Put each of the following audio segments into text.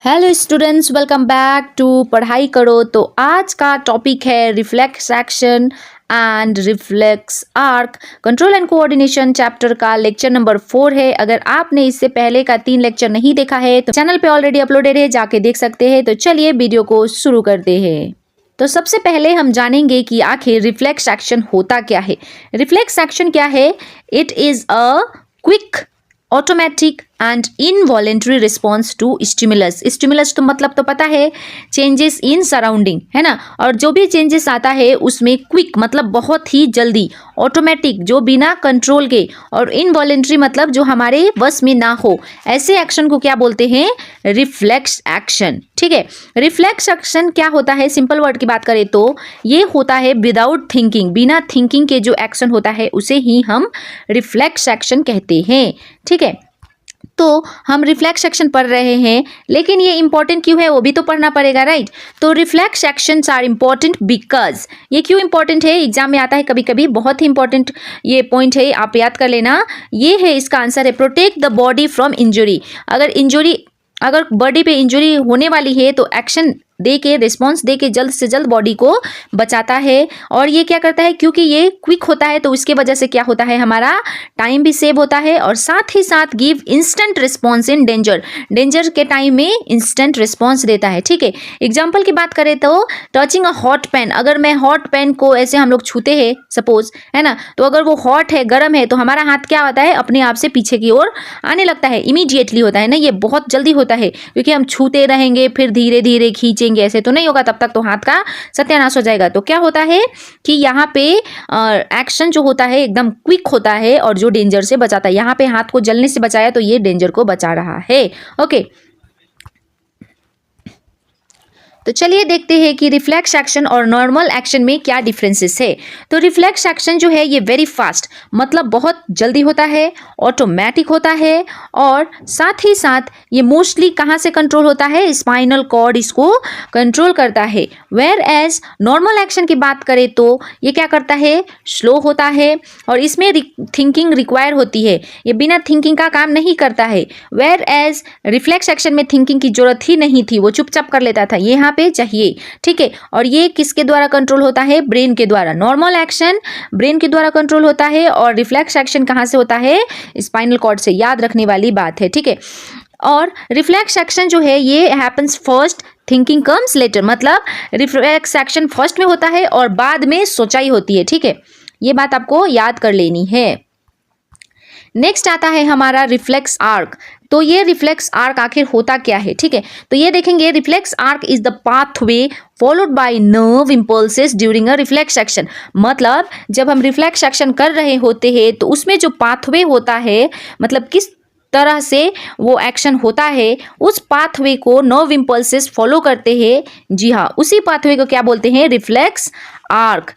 Hello students, welcome back to Padhai Karo. तो आज का टॉपिक है reflex action and reflex arc control and coordination chapter का लेक्चर नंबर 4 है। अगर आपने इससे पहले का 3 लेक्चर नहीं देखा है तो चैनल पे ऑलरेडी अपलोडेड है, जाके देख सकते हैं। तो चलिए वीडियो को शुरू करते हैं। तो सबसे पहले हम जानेंगे कि आखिर रिफ्लेक्स एक्शन होता क्या है। रिफ्लेक्स एक्शन क्या है? It is a quick automatic and involuntary response to stimulus. Stimulus तो मतलब तो पता है, चेंजेस इन सराउंडिंग, है ना। और जो भी चेंजेस आता है उसमें क्विक मतलब बहुत ही जल्दी, ऑटोमेटिक जो बिना कंट्रोल के, और इनवॉलेंट्री मतलब जो हमारे बस में ना हो, ऐसे एक्शन को क्या बोलते हैं? Reflex action. ठीक है, रिफ्लेक्स एक्शन क्या होता है? सिंपल वर्ड की बात करें तो ये होता है विदाउट थिंकिंग, बिना थिंकिंग के जो एक्शन होता है उसे ही हम रिफ्लेक्स एक्शन कहते हैं। ठीक है, तो हम रिफ्लेक्स एक्शन पढ़ रहे हैं, लेकिन ये इंपॉर्टेंट क्यों है वो भी तो पढ़ना पड़ेगा, राइट। तो reflex actions are important because, ये क्यों इंपॉर्टेंट है? एग्जाम में आता है कभी कभी, बहुत ही इंपॉर्टेंट ये पॉइंट है, आप याद कर लेना। ये है इसका आंसर है, protect the body from injury. अगर बॉडी पे इंजुरी होने वाली है तो एक्शन दे के, रिस्पॉन्स दे के जल्द से जल्द बॉडी को बचाता है। और ये क्या करता है, क्योंकि ये क्विक होता है तो उसके वजह से क्या होता है, हमारा टाइम भी सेव होता है, और साथ ही साथ give instant response in danger, danger के टाइम में इंस्टेंट रिस्पॉन्स देता है। ठीक है, एग्जाम्पल की बात करें तो टचिंग अ हॉट पैन, अगर मैं हॉट पैन को ऐसे हम लोग छूते हैं सपोज, है ना, तो अगर वो हॉट है, गर्म है, तो हमारा हाथ क्या होता है, अपने आप से पीछे की ओर आने लगता है, इमीडिएटली होता है ना, ये बहुत जल्दी होता है, क्योंकि हम छूते रहेंगे फिर धीरे धीरे खींचेंगे, ऐसे तो नहीं होगा, तब तक तो हाथ का सत्यानाश हो जाएगा। तो क्या होता है कि यहाँ पे एक्शन जो होता है एकदम क्विक होता है और जो डेंजर से बचाता है। यहाँ पे हाथ को जलने से बचाया तो ये डेंजर को बचा रहा है। ओके, तो चलिए देखते हैं कि रिफ्लेक्स एक्शन और नॉर्मल एक्शन में क्या डिफरेंसेस है। तो रिफ्लेक्स एक्शन जो है ये वेरी फास्ट, मतलब बहुत जल्दी होता है, ऑटोमेटिक होता है, और साथ ही साथ ये मोस्टली कहाँ से कंट्रोल होता है? स्पाइनल कॉर्ड इसको कंट्रोल करता है। वेयर एज नॉर्मल एक्शन की बात करें तो ये क्या करता है? स्लो होता है, और इसमें थिंकिंग रिक्वायर होती है, ये बिना थिंकिंग का काम नहीं करता है। वेयर एज रिफ्लेक्स एक्शन में थिंकिंग की जरूरत ही नहीं थी, वो चुपचाप कर लेता था, यहाँ पे चाहिए। ठीक है, और ये किसके द्वारा कंट्रोल होता है? ब्रेन के द्वारा। नॉर्मल एक्शन ब्रेन के द्वारा कंट्रोल होता है, और रिफ्लेक्स एक्शन कहाँ से होता है? स्पाइनल कॉर्ड से। याद रखने वाली बात है। ठीक है, और रिफ्लेक्स एक्शन जो है ये happens first, thinking comes later, मतलब रिफ्लेक्स एक्शन फर्स्ट में होता है और बाद में सोचाई होती है। ठीक है, ये बात आपको याद कर लेनी है। नेक्स्ट आता है हमारा रिफ्लेक्स आर्क। तो ये रिफ्लेक्स आर्क आखिर होता क्या है? ठीक है, तो ये देखेंगे, reflex arc is the pathway followed by nerve impulses during a reflex action. मतलब जब हम रिफ्लेक्स एक्शन कर रहे होते हैं तो उसमें जो पाथवे होता है, मतलब किस तरह से वो एक्शन होता है, उस पाथवे को नर्व इम्पल्सेस फॉलो करते हैं। जी हाँ, उसी पाथवे को क्या बोलते हैं? Reflex arc.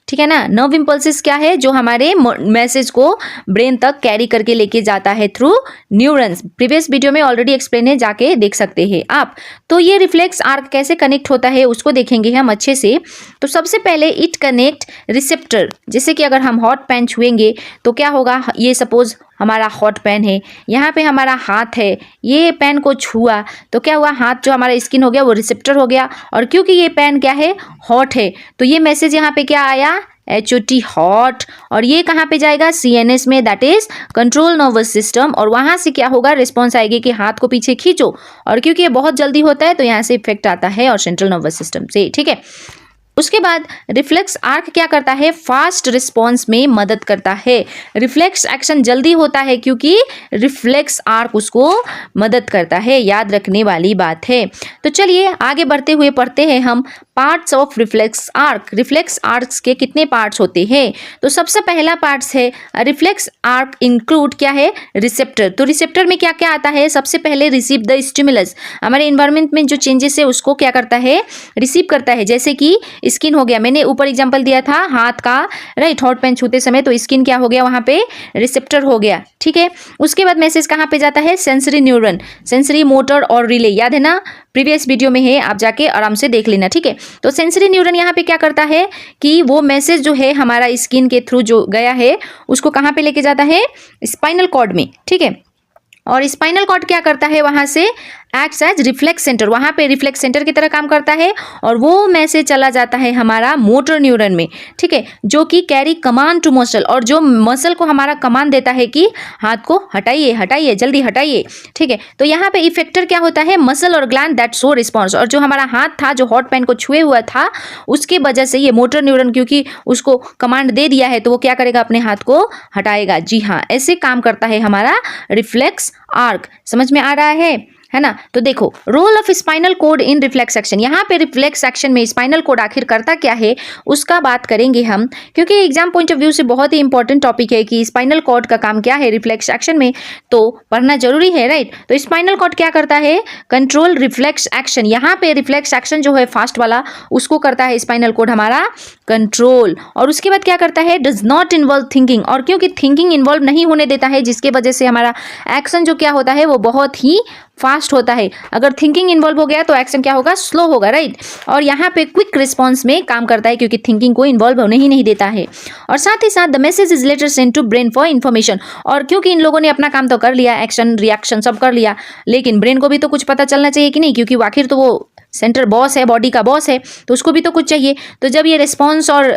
ठीक है ना। नर्व इम्पल्सेस क्या है? जो हमारे मैसेज को ब्रेन तक कैरी करके लेके जाता है थ्रू न्यूरॉन्स। प्रीवियस वीडियो में ऑलरेडी एक्सप्लेन है, जाके देख सकते हैं आप। तो ये रिफ्लेक्स आर्क कैसे कनेक्ट होता है उसको देखेंगे हम अच्छे से। तो सबसे पहले इट कनेक्ट रिसेप्टर, जैसे कि अगर हम हॉट पैन छुएंगे तो क्या होगा, ये सपोज हमारा हॉट पैन है, यहाँ पे हमारा हाथ है, ये पैन को छुआ तो क्या हुआ, हाथ जो हमारा स्किन हो गया वो रिसेप्टर हो गया, और क्योंकि ये पैन क्या है, हॉट है, तो ये मैसेज यहाँ पे क्या आया? HOT हॉट, और ये कहाँ पे जाएगा? CNS में, that is control nervous system, और वहां से क्या होगा? रिस्पॉन्स आएगी कि हाथ को पीछे खींचो, और क्योंकि ये बहुत जल्दी होता है तो यहाँ से इफेक्ट आता है और सेंट्रल नर्वस सिस्टम से। ठीक है, उसके बाद रिफ्लेक्स आर्क क्या करता है? फास्ट रिस्पॉन्स में मदद करता है। रिफ्लेक्स एक्शन जल्दी होता है क्योंकि रिफ्लेक्स आर्क उसको मदद करता है, याद रखने वाली बात है। तो चलिए आगे बढ़ते हुए पढ़ते हैं हम parts of reflex arc. Reflex arcs के कितने पार्ट्स होते हैं? तो सबसे पहला पार्ट्स है रिफ्लेक्स आर्क इंक्लूड क्या है? रिसेप्टर। तो रिसेप्टर में क्या क्या आता है? सबसे पहले रिसीव द स्टिमुलस, हमारे इन्वायरमेंट में जो चेंजेस है उसको क्या करता है? रिसीव करता है। जैसे कि स्किन हो गया, मैंने ऊपर एग्जांपल दिया था हाथ का, राइट, हॉट पैन छूते समय, तो स्किन क्या हो गया, वहां पे रिसेप्टर हो गया। ठीक है, उसके बाद मैसेज कहाँ पे जाता है? सेंसरी न्यूरॉन, सेंसरी मोटर और रिले, याद है ना, प्रीवियस वीडियो में है, आप जाके आराम से देख लेना। ठीक है, तो सेंसरी न्यूरॉन यहाँ पे क्या करता है कि वो मैसेज जो है हमारा स्किन के थ्रू जो गया है उसको कहाँ पे लेके जाता है? स्पाइनल कॉर्ड में। ठीक है, और स्पाइनल कॉर्ड क्या करता है? वहां से एक्ट्स एज रिफ्लेक्स सेंटर, वहाँ पे रिफ्लेक्स सेंटर की तरह काम करता है और वो मैसेज चला जाता है हमारा मोटर न्यूरॉन में, ठीक है, जो कि कैरी कमांड टू मसल, और जो मसल को हमारा कमांड देता है कि हाथ को हटाइए हटाइए जल्दी हटाइए, ठीक है। तो यहाँ पे इफेक्टर क्या होता है, मसल और ग्लैंड दैट शो रिस्पॉन्स, और जो हमारा हाथ था जो हॉट पैन को छुए हुआ था उसकी वजह से ये मोटर न्यूरॉन क्योंकि उसको कमांड दे दिया है तो वो क्या करेगा, अपने हाथ को हटाएगा। जी हाँ, ऐसे काम करता है हमारा रिफ्लेक्स आर्क। समझ में आ रहा है ना। तो देखो role of spinal cord in reflex action, यहाँ पे रिफ्लेक्स एक्शन में स्पाइनल कोड आखिर करता क्या है उसका बात करेंगे हम, क्योंकि एग्जाम पॉइंट ऑफ व्यू से बहुत ही इंपॉर्टेंट टॉपिक है कि स्पाइनल कॉर्ड का काम क्या है रिफ्लेक्स एक्शन में, तो पढ़ना जरूरी है, राइट। तो स्पाइनल कॉर्ड क्या करता है, कंट्रोल रिफ्लेक्स एक्शन। यहाँ पे रिफ्लेक्स एक्शन जो है फास्ट वाला उसको करता है स्पाइनल कॉर्ड हमारा कंट्रोल, और उसके बाद क्या करता है, डज नॉट इन्वॉल्व थिंकिंग, और क्योंकि थिंकिंग इन्वॉल्व नहीं होने देता है जिसके वजह से हमारा एक्शन जो क्या होता है वो बहुत ही फास्ट होता है। अगर थिंकिंग इन्वॉल्व हो गया तो एक्शन क्या होगा, स्लो होगा, राइट। और यहाँ पे क्विक रिस्पॉन्स में काम करता है क्योंकि थिंकिंग को इन्वॉल्व होने ही नहीं देता है। और साथ ही साथ the message is later sent to brain for information, और क्योंकि इन लोगों ने अपना काम तो कर लिया, एक्शन रिएक्शन सब कर लिया, लेकिन ब्रेन को भी तो कुछ पता चलना चाहिए कि नहीं, क्योंकि आखिर तो वो सेंटर बॉस है, बॉडी का बॉस है, तो उसको भी तो कुछ चाहिए। तो जब ये रिस्पॉन्स और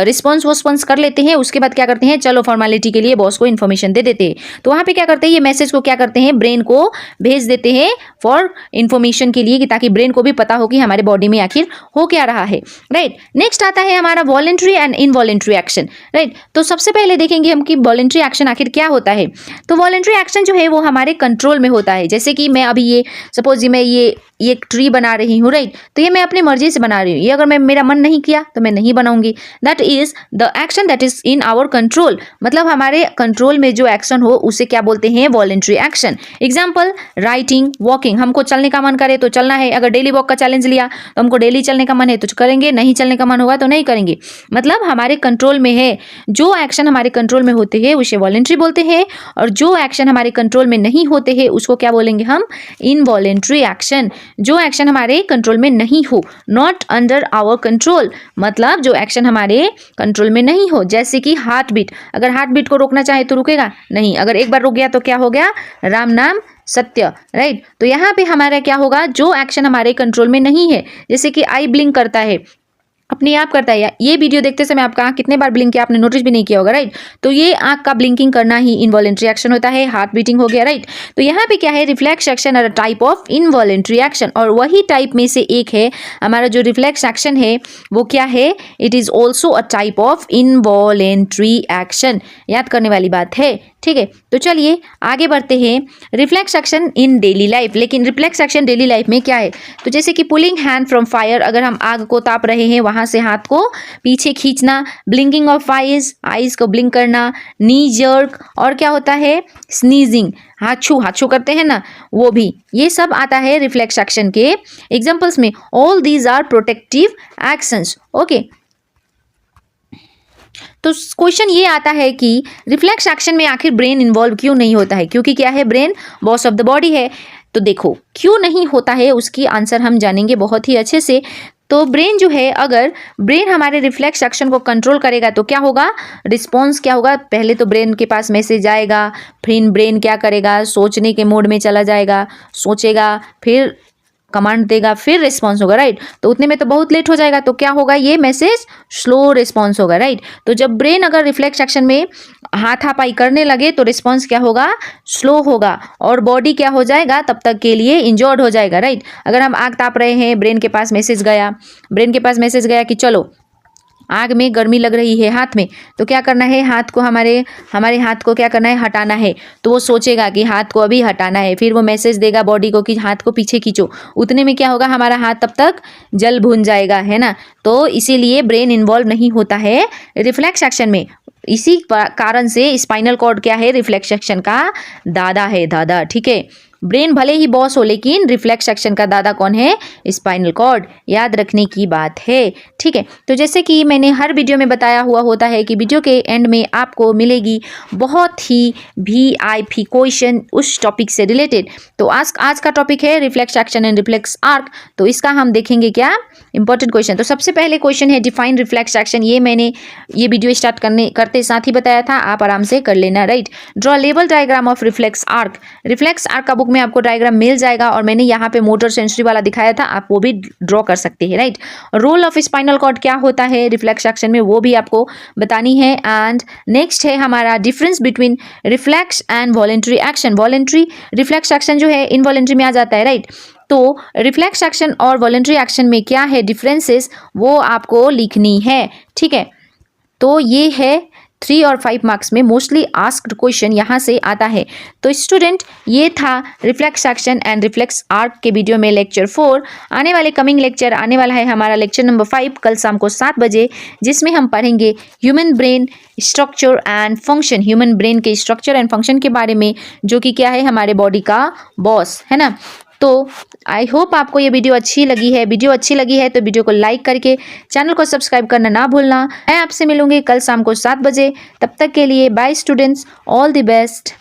रिस्पॉन्स कर लेते हैं उसके बाद क्या करते हैं, चलो फॉर्मेलिटी के लिए बॉस को इन्फॉर्मेशन दे देते हैं, तो वहाँ पे क्या करते हैं, ये मैसेज को क्या करते हैं, ब्रेन को भेज देते हैं फॉर इन्फॉर्मेशन के लिए, कि ताकि ब्रेन को भी पता हो कि हमारे बॉडी में आखिर हो क्या रहा है, राइट। नेक्स्ट आता है हमारा voluntary and involuntary action, right. तो सबसे पहले देखेंगे हम कि वॉलेंट्री एक्शन आखिर क्या होता है। तो वॉलेंट्री एक्शन जो है वो हमारे कंट्रोल में होता है, जैसे कि मैं अभी ये सपोज मैं ये एक ट्री बना रही हूँ, राइट, तो ये मैं अपनी मर्जी से बना रही हूँ, ये अगर मैं मेरा मन नहीं किया तो मैं नहीं बनाऊंगी। That is the action that is in our control, मतलब हमारे कंट्रोल में जो एक्शन हो उसे क्या बोलते हैं, voluntary action. Example, writing, walking, हमको चलने का मन करे तो चलना है, अगर डेली वॉक का चैलेंज लिया तो हमको डेली चलने का मन है तो करेंगे, नहीं चलने का मन होगा तो नहीं करेंगे, मतलब हमारे कंट्रोल में है। जो एक्शन हमारे कंट्रोल में होते हैं उसे वॉलेंट्री बोलते हैं, और जो एक्शन हमारे कंट्रोल में नहीं होते हैं उसको क्या बोलेंगे हम, इनवॉलेंट्री एक्शन। जो एक्शन हमारे कंट्रोल में नहीं हो, नॉट अंडर आवर कंट्रोल, मतलब जो एक्शन हमारे कंट्रोल में नहीं हो, जैसे कि हार्ट बीट, अगर हार्ट बीट को रोकना चाहे तो रुकेगा नहीं, अगर एक बार रुक गया तो क्या हो गया, राम नाम सत्य, राइट। तो यहाँ पे हमारा क्या होगा, जो एक्शन हमारे कंट्रोल में नहीं है, जैसे कि आई ब्लिंक करता है, अपने आप करता है, ये वीडियो देखते समय आपका आंख कितने बार ब्लिंक किया आपने नोटिस भी नहीं किया होगा, राइट। तो ये आंख का ब्लिंकिंग करना ही इनवॉलेंट्री एक्शन होता है, हार्ट बीटिंग हो गया, राइट। तो यहाँ पे क्या है, रिफ्लेक्स एक्शन और टाइप ऑफ इनवॉलेंट्री एक्शन, और वही टाइप में से एक है हमारा जो रिफ्लेक्स एक्शन है वो क्या है, it is also a type of involuntary action. याद करने वाली बात है, ठीक है। तो चलिए आगे बढ़ते हैं, reflex action in daily life. लेकिन रिफ्लेक्स एक्शन डेली लाइफ में क्या है, तो जैसे कि पुलिंग हैंड फ्रॉम फायर, अगर हम आग को ताप रहे हैं वहां से हाथ को पीछे खींचना, ब्लिंकिंग ऑफ आईज को ब्लिंक करना, नी जर्क, और क्या होता है, स्नीजिंग, हाथ छू करते हैं ना, वो भी, ये सब आता है रिफ्लेक्स एक्शन के एग्जांपल्स में। All these are protective actions, okay. तो क्वेश्चन ये आता है कि रिफ्लेक्स एक्शन में आखिर ब्रेन इन्वॉल्व क्यों नहीं होता है, क्योंकि क्या है, brain boss of the body है। तो देखो क्यों नहीं होता है उसकी आंसर हम जानेंगे बहुत ही अच्छे से। तो ब्रेन जो है, अगर ब्रेन हमारे रिफ्लेक्स एक्शन को कंट्रोल करेगा तो क्या होगा, रिस्पॉन्स क्या होगा, पहले तो ब्रेन के पास मैसेज आएगा, फिर ब्रेन क्या करेगा, सोचने के मोड में चला जाएगा, सोचेगा, फिर कमांड देगा, फिर रिस्पॉन्स होगा, राइट। तो उतने में तो बहुत लेट हो जाएगा, तो क्या होगा, ये मैसेज स्लो रिस्पॉन्स होगा, राइट। तो जब ब्रेन अगर रिफ्लेक्स एक्शन में हाथापाई करने लगे तो रिस्पॉन्स क्या होगा, स्लो होगा, और बॉडी क्या हो जाएगा, तब तक के लिए इंजर्ड हो जाएगा, राइट। अगर हम आग ताप रहे हैं, ब्रेन के पास मैसेज गया कि चलो आग में गर्मी लग रही है हाथ में, तो क्या करना है, हाथ को हमारे हाथ को क्या करना है, हटाना है। तो वो सोचेगा कि हाथ को अभी हटाना है, फिर वो मैसेज देगा बॉडी को कि हाथ को पीछे खींचो, उतने में क्या होगा, हमारा हाथ तब तक जल भुन जाएगा, है ना। तो इसीलिए ब्रेन इन्वॉल्व नहीं होता है रिफ्लेक्स एक्शन में। इसी कारण से स्पाइनल कॉर्ड क्या है, रिफ्लेक्स एक्शन का दादा है, दादा, ठीक है। ब्रेन भले ही बॉस हो लेकिन रिफ्लेक्स एक्शन का दादा कौन है, स्पाइनल कॉर्ड, याद रखने की बात है, ठीक है। तो जैसे कि मैंने हर वीडियो में बताया हुआ होता है कि वीडियो के एंड में आपको मिलेगी बहुत ही VIP क्वेश्चन उस टॉपिक से रिलेटेड। तो आज का टॉपिक है reflex action and reflex arc, तो इसका हम देखेंगे क्या इंपॉर्टेंट क्वेश्चन। तो सबसे पहले क्वेश्चन है डिफाइन रिफ्लेक्स एक्शन, ये मैंने ये वीडियो स्टार्ट करते साथ ही बताया था, आप आराम से कर लेना, right. Draw level diagram of reflex arc. Reflex arc का बुक बुक में आपको डायग्राम मिल जाएगा और मैंने यहाँ पे मोटर सेंसरी वाला दिखाया था, आप वो भी ड्रॉ कर सकते हैं, right. Role of spinal cord क्या होता है रिफ्लेक्स एक्शन में, वो भी आपको बतानी है। एंड नेक्स्ट है हमारा difference between reflex and voluntary action. Voluntary reflex action जो है इनवॉलेंट्री में आ जाता है, राइट। तो रिफ्लेक्स एक्शन और वॉलेंट्री एक्शन में क्या है डिफरेंसेस, वो आपको लिखनी है, ठीक है। तो ये है 3 और 5 मार्क्स में मोस्टली आस्क्ड क्वेश्चन यहाँ से आता है। तो स्टूडेंट ये था reflex action and reflex arc के वीडियो में लेक्चर 4। आने वाले कमिंग लेक्चर आने वाला है हमारा लेक्चर नंबर 5 कल शाम को 7 बजे, जिसमें हम पढ़ेंगे human brain structure and function, human brain के स्ट्रक्चर एंड फंक्शन के बारे में, जो कि क्या है हमारे बॉडी का बॉस है ना। तो आई होप आपको ये वीडियो अच्छी लगी है। वीडियो अच्छी लगी है तो वीडियो को लाइक करके चैनल को सब्सक्राइब करना ना भूलना। मैं आपसे मिलूंगी कल शाम को 7 बजे। तब तक के लिए bye students, all the best.